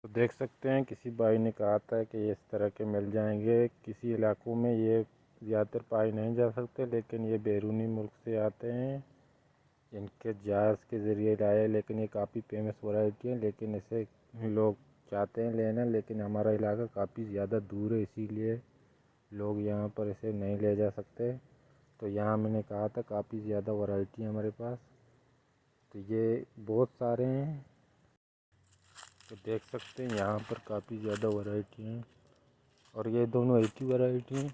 तो देख सकते हैं किसी भाई ने कहा था कि इस तरह के मिल जाएंगे। किसी इलाकों में ये ज़्यादातर पाए नहीं जा सकते, लेकिन ये बैरूनी मुल्क से आते हैं। इनके जहाज़ के ज़रिए लाए, लेकिन ये काफ़ी फेमस वैरायटी है। लेकिन इसे लोग चाहते हैं लेना, लेकिन हमारा इलाका काफ़ी ज़्यादा दूर है, इसीलिए लोग यहाँ पर इसे नहीं ले जा सकते। तो यहाँ मैंने कहा था काफ़ी ज़्यादा वैरायटी है हमारे पास। तो ये बहुत सारे हैं, तो देख सकते हैं यहाँ पर काफ़ी ज़्यादा वैरायटी हैं। और ये दोनों एक ही वैरायटी हैं।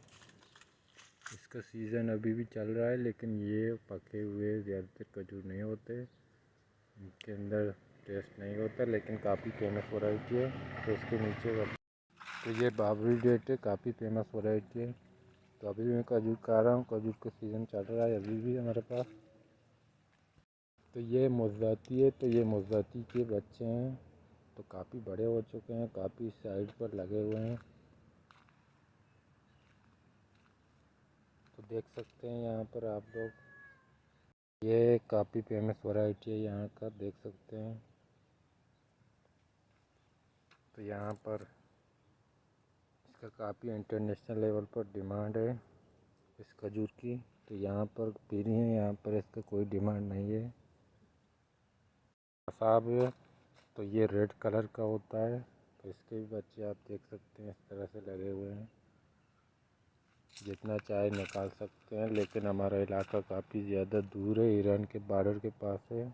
इसका सीज़न अभी भी चल रहा है, लेकिन ये पके हुए ज़्यादातर खजूर नहीं होते, इनके अंदर टेस्ट नहीं होता, लेकिन काफ़ी फेमस वैरायटी है। तो इसके नीचे तो ये बाबरी डेट है, काफ़ी फेमस वैरायटी है। तो अभी मैं खजूर खा रहा हूँ, खजूर का सीज़न चल रहा है अभी भी हमारे पास। तो ये मुज़्ज़ाती है, तो ये मुज़्ज़ाती के बच्चे हैं, तो काफ़ी बड़े हो चुके हैं, काफ़ी साइड पर लगे हुए हैं। तो देख सकते हैं यहाँ पर आप लोग, ये काफ़ी फेमस वैरायटी है यहाँ का, देख सकते हैं। तो यहाँ पर इसका काफ़ी इंटरनेशनल लेवल पर डिमांड है इस खजूर की। तो यहाँ पर पीरी है, यहाँ पर इसका कोई डिमांड नहीं है। साहब है, तो ये रेड कलर का होता है। तो इसके भी बच्चे आप देख सकते हैं, इस तरह से लगे हुए हैं, जितना चाहे निकाल सकते हैं। लेकिन हमारा इलाका काफ़ी ज़्यादा दूर है, ईरान के बॉर्डर के पास है।